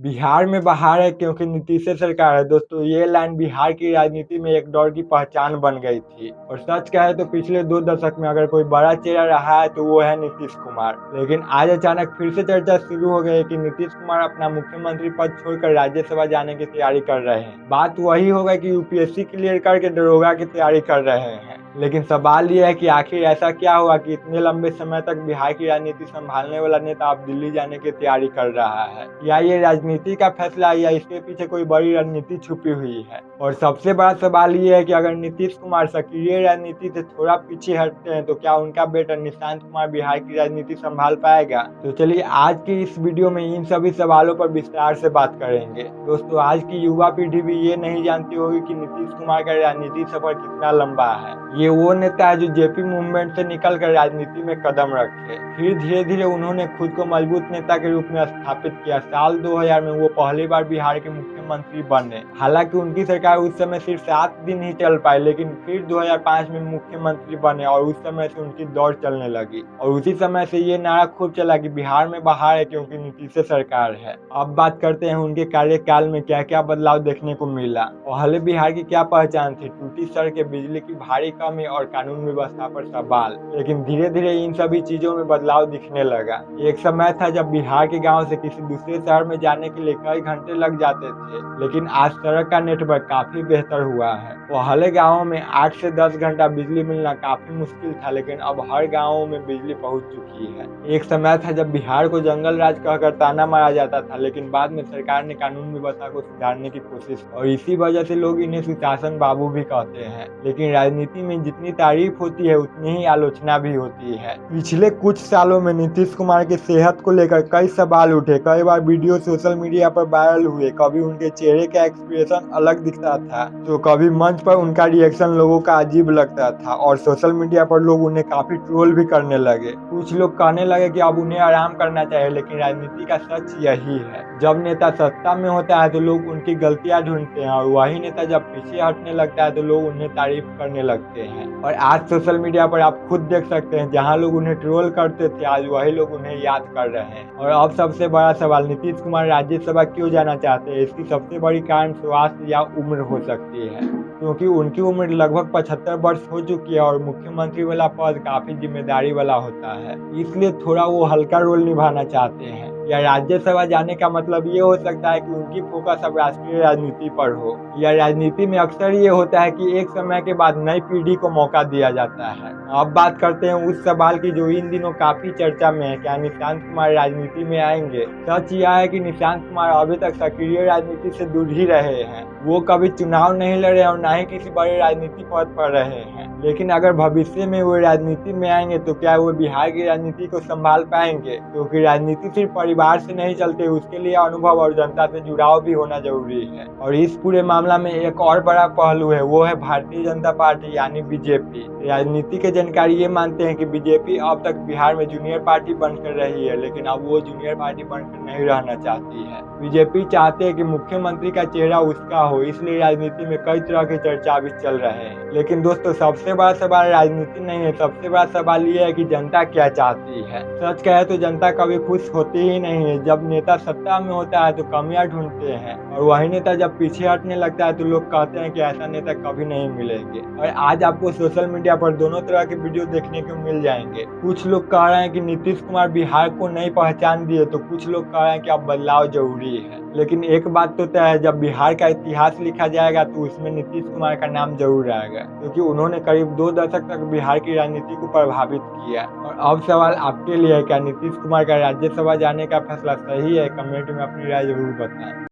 बिहार में बहार है क्योंकि नीतीश सरकार है। दोस्तों, ये लाइन बिहार की राजनीति में एक दौर की पहचान बन गई थी और सच कहे तो पिछले 2 दशक में अगर कोई बड़ा चेहरा रहा है तो वो है नीतीश कुमार। लेकिन आज अचानक फिर से चर्चा शुरू हो गई है कि नीतीश कुमार अपना मुख्यमंत्री पद छोड़कर राज्यसभा जाने की तैयारी कर रहे हैं। बात वही होगा कि यूपीएससी क्लियर करके दरोगा की तैयारी कर रहे हैं। लेकिन सवाल यह है कि आखिर ऐसा क्या हुआ कि इतने लंबे समय तक बिहार की राजनीति संभालने वाला नेता अब दिल्ली जाने की तैयारी कर रहा है। या ये राजनीति का फैसला है या इसके पीछे कोई बड़ी रणनीति छुपी हुई है। और सबसे बड़ा सवाल ये है कि अगर नीतीश कुमार सक्रिय राजनीति से थोड़ा पीछे हटते हैं तो क्या उनका बेटा निशांत कुमार बिहार की राजनीति संभाल पाएगा। तो चलिए आज की इस वीडियो में इन सभी सवालों पर विस्तार से बात करेंगे। दोस्तों, आज की युवा पीढ़ी भी ये नहीं जानती होगी कि नीतीश कुमार का राजनीतिक सफर कितना लंबा है। ये वो नेता है जो जेपी मूवमेंट से निकलकर राजनीति में कदम रखे। फिर धीरे धीरे उन्होंने खुद को मजबूत नेता के रूप में स्थापित किया। साल 2000 में वो पहली बार बिहार के मुख्यमंत्री बने। हालांकि उनकी सरकार उस समय सिर्फ 7 दिन ही चल पाई, लेकिन फिर 2005 में मुख्यमंत्री बने और उस समय से उनकी दौड़ चलने लगी। और उसी समय से ये नारा खूब चला कि बिहार में बहार है क्योंकि नीतीश सरकार है। अब बात करते हैं उनके कार्यकाल में क्या क्या बदलाव देखने को मिला। पहले बिहार की क्या पहचान थी? टूटी सड़कें, बिजली की भारी कमी और कानून व्यवस्था पर सवाल। लेकिन धीरे धीरे इन सभी चीजों में बदलाव दिखने लगा। एक समय था जब बिहार के गांव से किसी दूसरे शहर में जाने के लिए कई घंटे लग जाते थे, लेकिन आज सड़क का नेटवर्क काफी बेहतर हुआ है। पहले गाँवों में 8 से 10 घंटा बिजली मिलना काफी मुश्किल था, लेकिन अब हर गाँव में बिजली पहुंच चुकी है। एक समय था जब बिहार को जंगल राज कहकर ताना मारा जाता था, लेकिन बाद में सरकार ने कानून व्यवस्था को सुधारने की कोशिश, और इसी वजह से लोग इन्हें सुशासन बाबू भी कहते हैं। लेकिन राजनीति में जितनी तारीफ होती है उतनी ही आलोचना भी होती है। पिछले कुछ सालों में नीतीश कुमार की सेहत को लेकर कई सवाल उठे। कई बार वीडियो सोशल मीडिया पर वायरल हुए। कभी उनके चेहरे का एक्सप्रेशन अलग दिखता था तो कभी मंच पर उनका रिएक्शन लोगों का अजीब लगता था और सोशल मीडिया पर लोग उन्हें काफी ट्रोल भी करने लगे। कुछ लोग कहने लगे कि अब उन्हें आराम करना चाहिए, लेकिन राजनीति का सच यही है, जब नेता सत्ता में होता है तो लोग उनकी गलतियां ढूंढते हैं और वही नेता जब पीछे हटने लगता है तो लोग उन्हें तारीफ करने लगते हैं। और आज सोशल मीडिया पर आप खुद देख सकते हैं, जहां लोग उन्हें ट्रोल करते थे आज वही लोग उन्हें याद कर रहे हैं। और अब सबसे बड़ा सवाल, नीतीश कुमार राज्यसभा क्यों जाना चाहते हैं? इसकी सबसे बड़ी कारण स्वास्थ्य या उम्र हो सकती है, क्योंकि उनकी उम्र लगभग 75 वर्ष हो चुकी है और मुख्यमंत्री वाला पद काफी जिम्मेदारी वाला होता है, इसलिए थोड़ा वो हल्का रोल निभाना चाहते हैं। या राज्यसभा जाने का मतलब ये हो सकता है कि उनकी फोकस अब राष्ट्रीय राजनीति पर हो। या राजनीति में अक्सर ये होता है कि एक समय के बाद नई पीढ़ी को मौका दिया जाता है। अब बात करते हैं उस सवाल की जो इन दिनों काफी चर्चा में है, क्या निशांत कुमार राजनीति में आएंगे? सच यह है कि निशांत कुमार अभी तक सक्रिय राजनीति से दूर ही रहे हैं। वो कभी चुनाव नहीं लड़े और न ही किसी बड़े राजनीतिक पद पर रहे हैं। लेकिन अगर भविष्य में वो राजनीति में आएंगे तो क्या वो बिहार की राजनीति को संभाल पाएंगे? क्योंकि राजनीति सिर्फ परिवार से नहीं चलते, उसके लिए अनुभव और जनता से जुड़ाव भी होना जरूरी है। और इस पूरे मामला में एक और बड़ा पहलू है, वो है भारतीय जनता पार्टी यानी बीजेपी। राजनीति के जानकारी ये मानते हैं कि बीजेपी अब तक बिहार में जूनियर पार्टी बनकर रही है, लेकिन अब वो जूनियर पार्टी बनकर नहीं रहना चाहती है। बीजेपी चाहते हैं कि मुख्यमंत्री का चेहरा उसका हो, इसलिए राजनीति में कई तरह की चर्चा भी चल रहे हैं। लेकिन दोस्तों, सबसे बड़ा सवाल राजनीति नहीं है, सबसे बड़ा सवाल ये है कि जनता क्या चाहती है। सच कहे तो जनता कभी खुश होती ही नहीं है। जब नेता सत्ता में होता है तो कमियां ढूंढते हैं और वही नेता जब पीछे हटने लगता है तो लोग कहते हैं कि ऐसा नेता कभी नहीं मिलेंगे। और आज आपको सोशल मीडिया पर दोनों तरह के वीडियो देखने को मिल जाएंगे। कुछ लोग कह रहे हैं कि नीतीश कुमार बिहार को नई पहचान दिए, तो कुछ लोग कह रहे हैं कि अब बदलाव जरूरी है। लेकिन एक बात तो तय है, जब बिहार का इतिहास लिखा जाएगा तो उसमें नीतीश कुमार का नाम जरूर आएगा, क्योंकि उन्होंने करीब 2 दशक तक बिहार की राजनीति को प्रभावित किया। और अब सवाल आपके लिए है, क्या नीतीश कुमार का राज्यसभा जाने का फैसला सही है? कमेंट में अपनी राय जरूर बताएं।